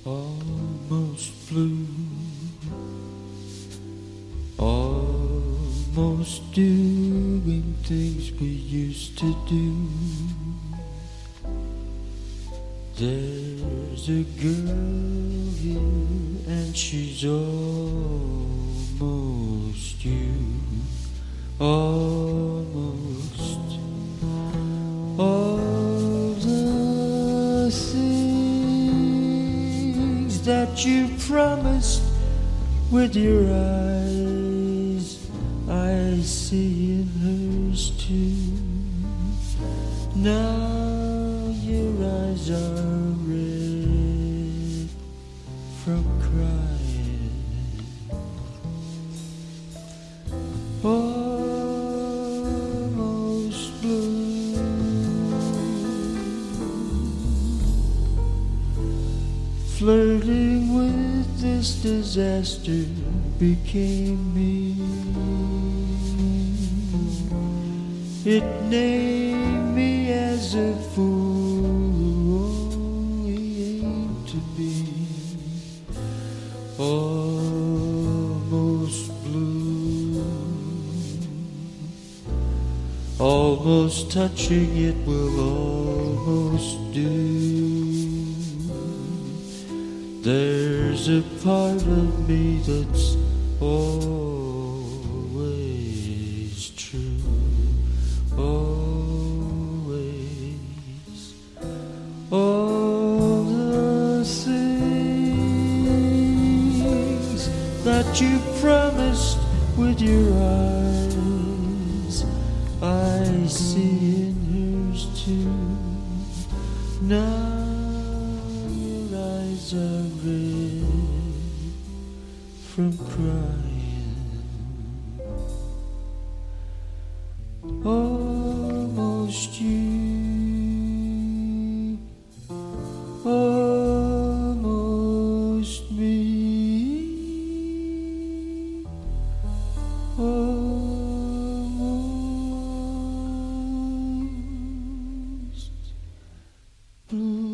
almost blue, almost doing things we used to do. There's a girl here and she's almost you, almost all the things that you promised with your eyes, I see in hers too. Now your eyes are red from crying, almost blue. Flirting with this disaster became me. It named me as a fool only aimed to be. Almost blue, almost touching it will almost do. There's a part of me that's always true, always. All the things that you promised with your eyes, I see in hers too. Now your eyes are red from crying, almost you, almost me, almost blue.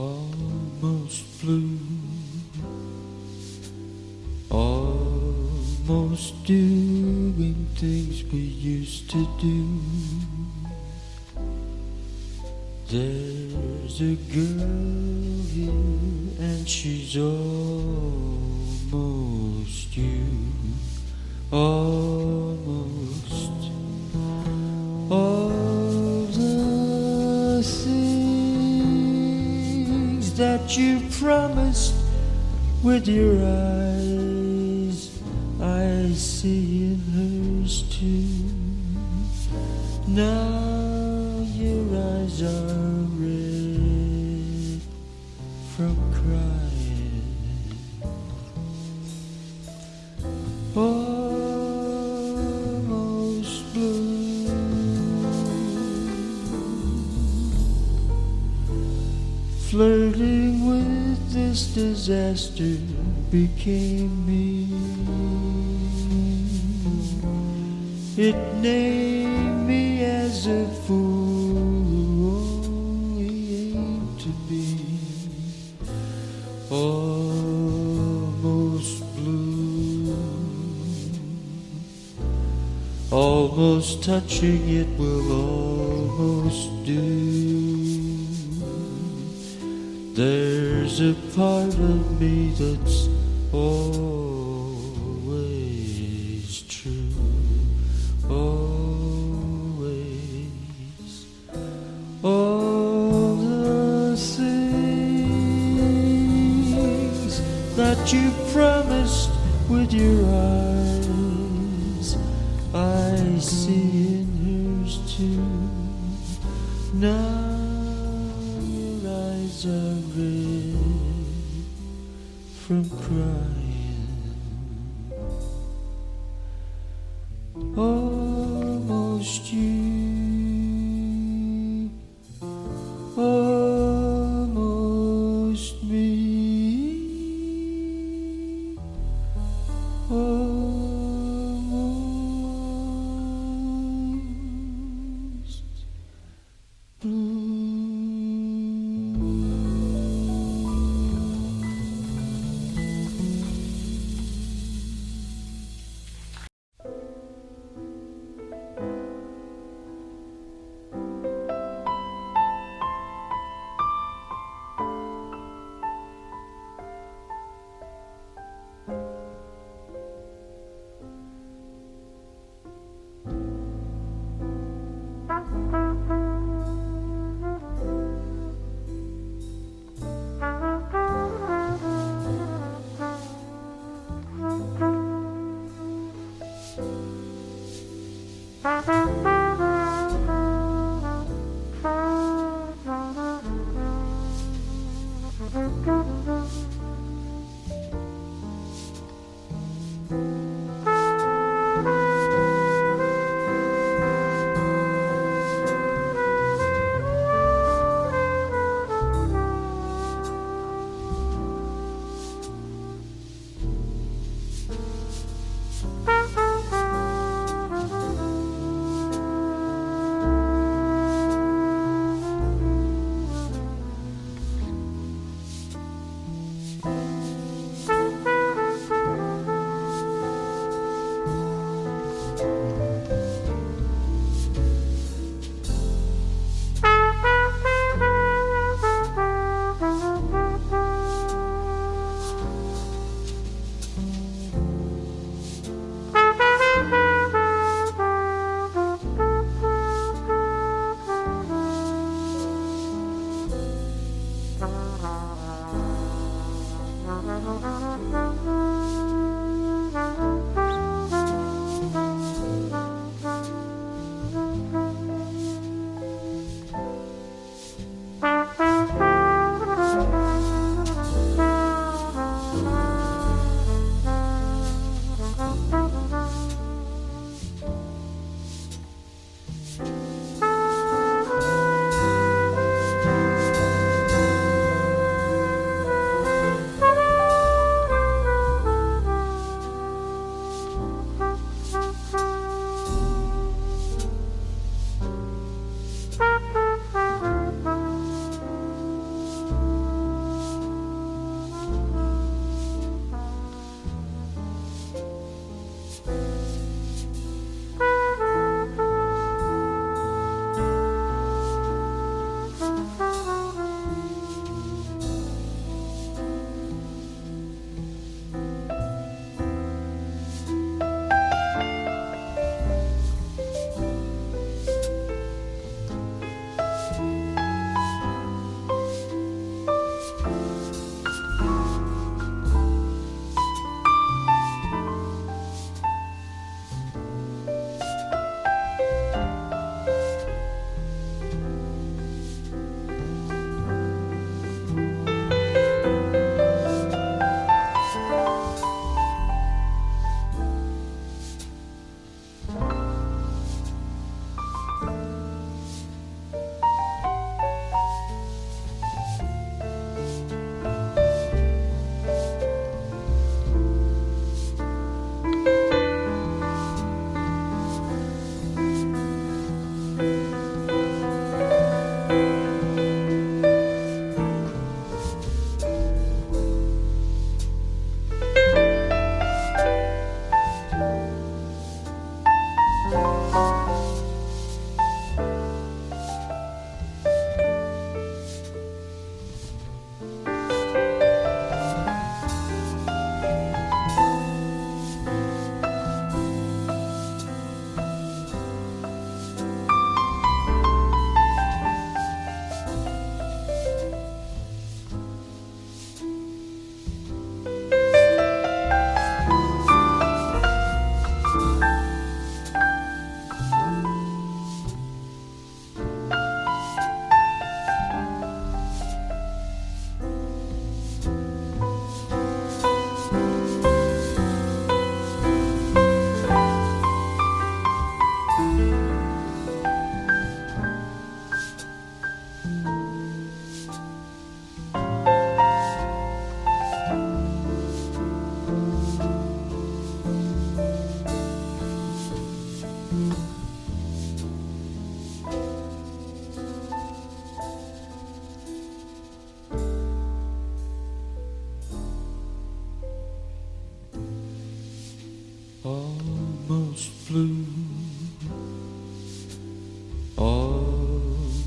almost blue, almost doing things we used to do. There's a girl here and she's almost you, almost. All the things that you promised with your eyes, I see in hers too. Now your eyes are red from crying. Almost blue. Flirting with this disaster became me. It named me as a fool who only aimed to be. Almost blue. Almost touching it will almost do. There's a part of me that's always true, always. All the things that you promised with your eyes, I see in hers too. Now are red from crying. Almost you, almost me, almost blue.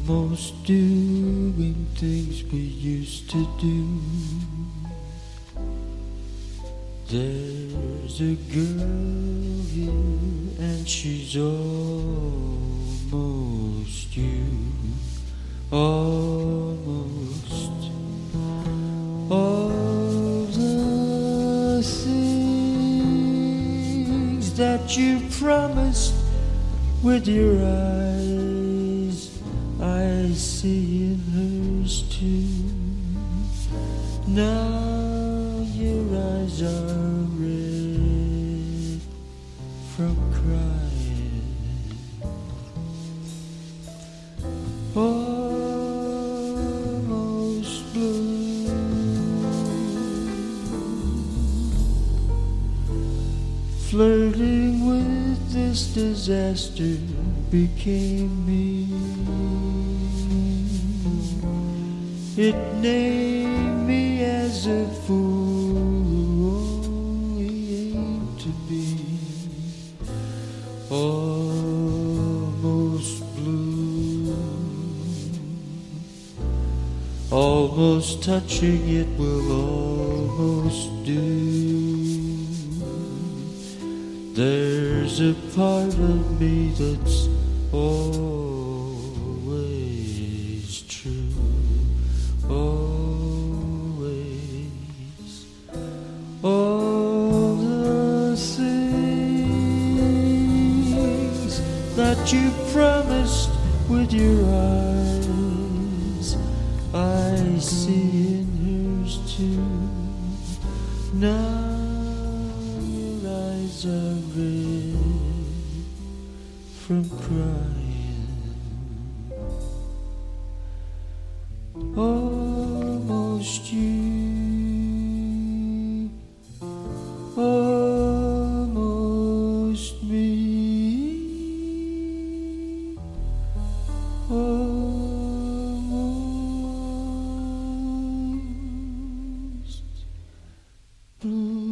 almost doing things we used to do. There's a girl here and she's almost you. Almost all the things that you promised with your eyes, I see in hers too. Now your eyes are red from crying. Almost blue. Flirting with this disaster became me. It named me as a fool who only aimed to be. Almost blue. Almost touching it will almost do. There's a part of me that's always true. Always. All the things that you promised with your eyes, I see in hers too. Now your eyes are red from crying. Almost you. Almost me. Almost blue.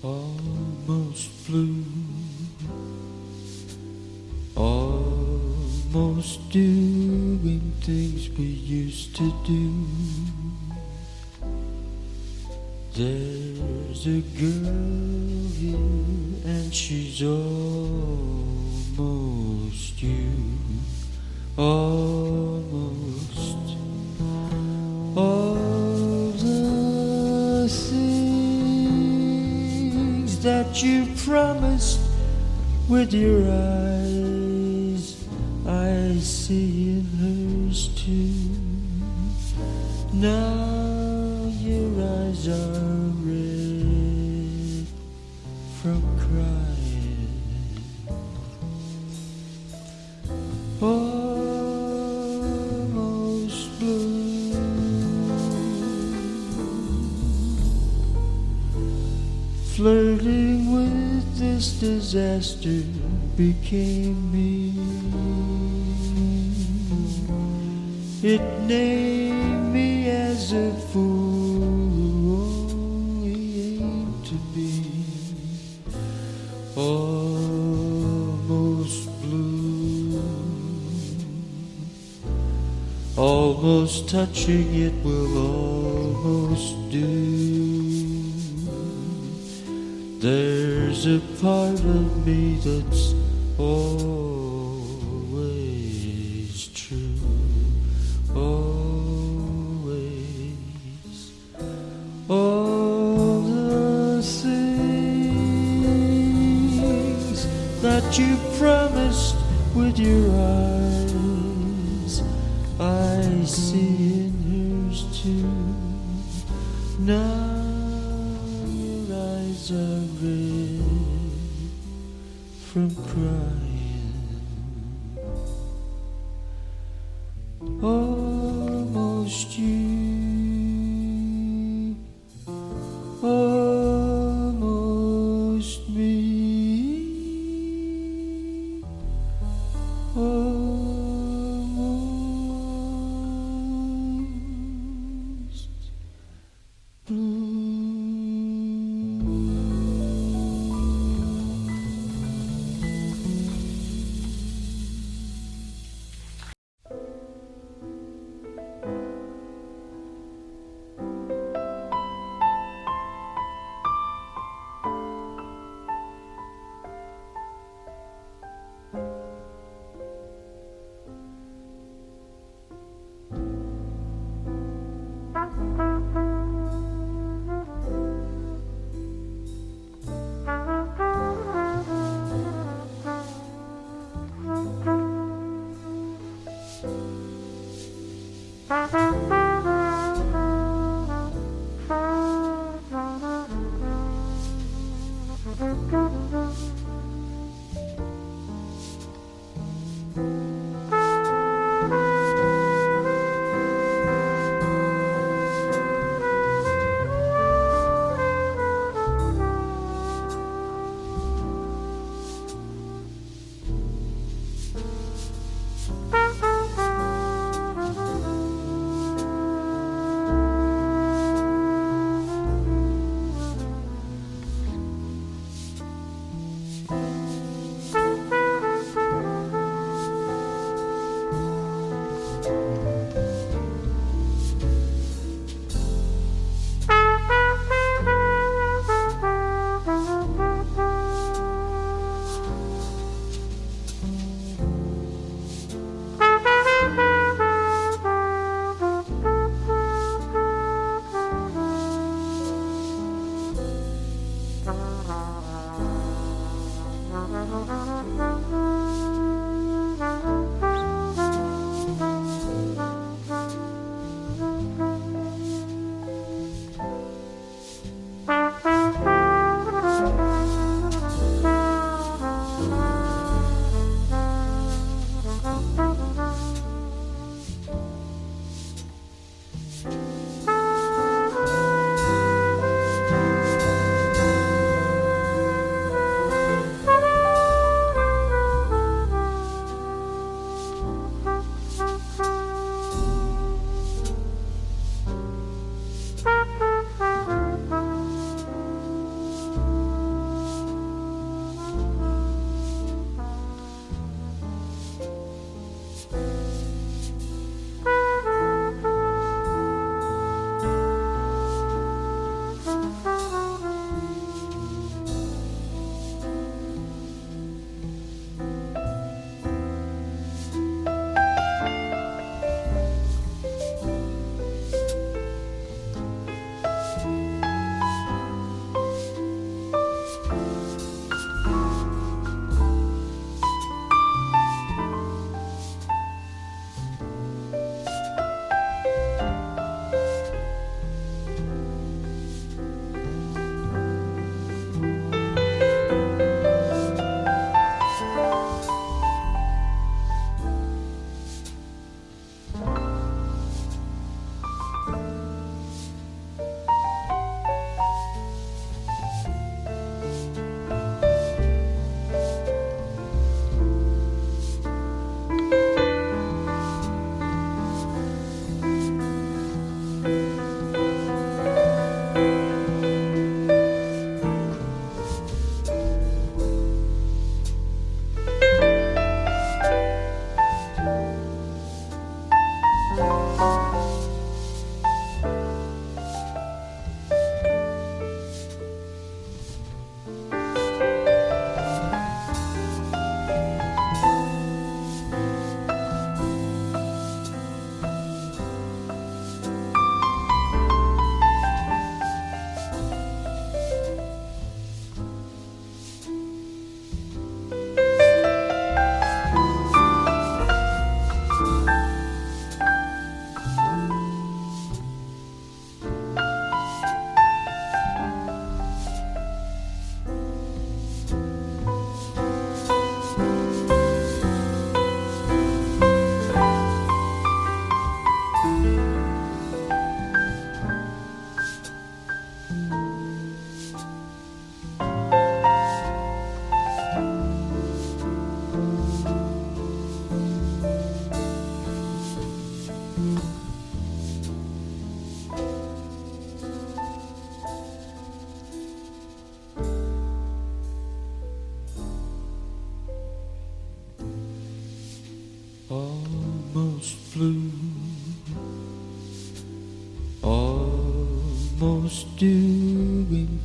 almost blue, almost doing things we used to do. There's a girl here and she's almost you, almost. All the things that you promised with your eyes, I see in hers too. Now your eyes are red from crying. Almost blue, flirting with this disaster became me. It named me as a fool only aimed to be. Almost blue, almost touching it will almost do. There's a part of me that's always true, always. All the things that you promised with your eyes, I see in hers too. Now your eyes are red from crying. Almost you, almost me, almost blue.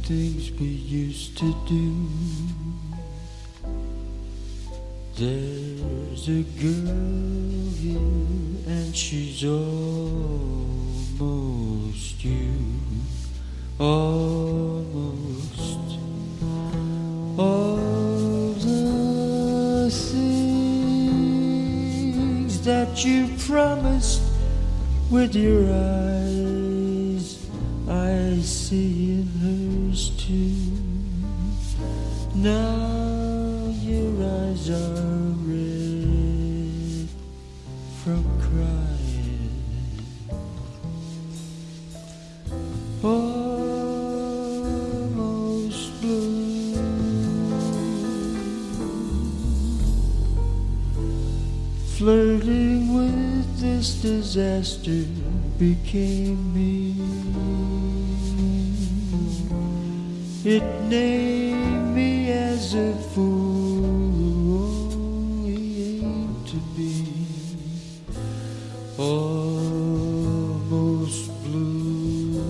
things we used to do. There's a girl here and she's almost you. Almost. All the things that you promised with your eyes, I see in hers too. Now your eyes are red from crying. Almost blue. Flirting with this disaster became me. It named me as a fool only aimed to be. Almost blue.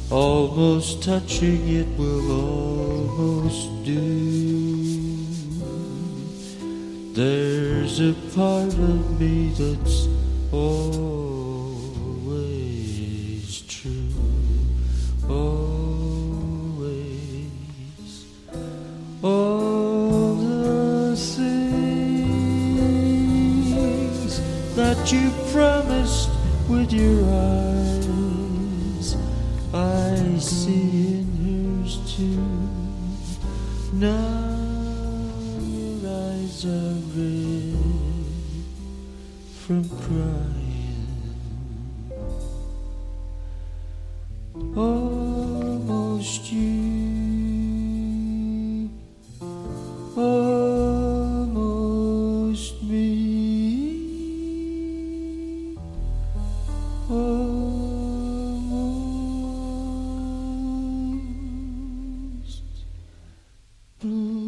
Almost touching it will almost do. There's a part of me that's always true. Always. All the things that you promised with your eyes, I see in hers too. Now your eyes are red from crying. Almost you. Almost me. Almost blue.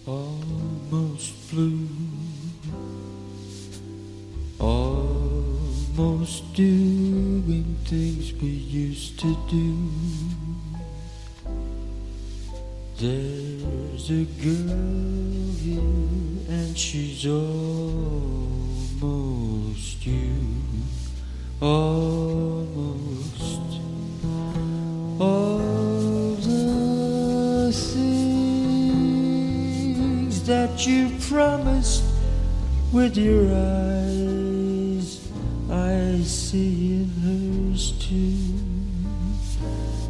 Almost blue, almost doing things we used to do. There's a girl here and she's almost you, almost all the things that you promised with your eyes, I see in hers too.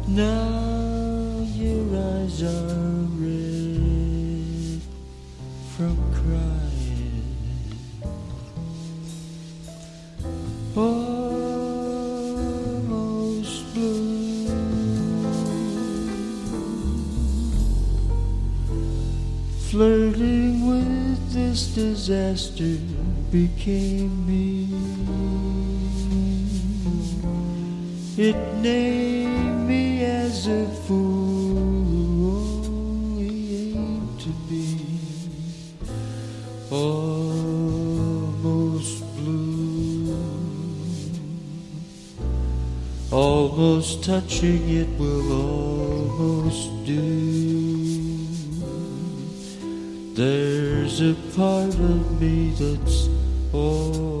Now your eyes are red from crying, almost blue. Flirting with this disaster became me. It named me as a fool who only aimed to be almost blue. Almost touching it will almost do. There's a part of me that's all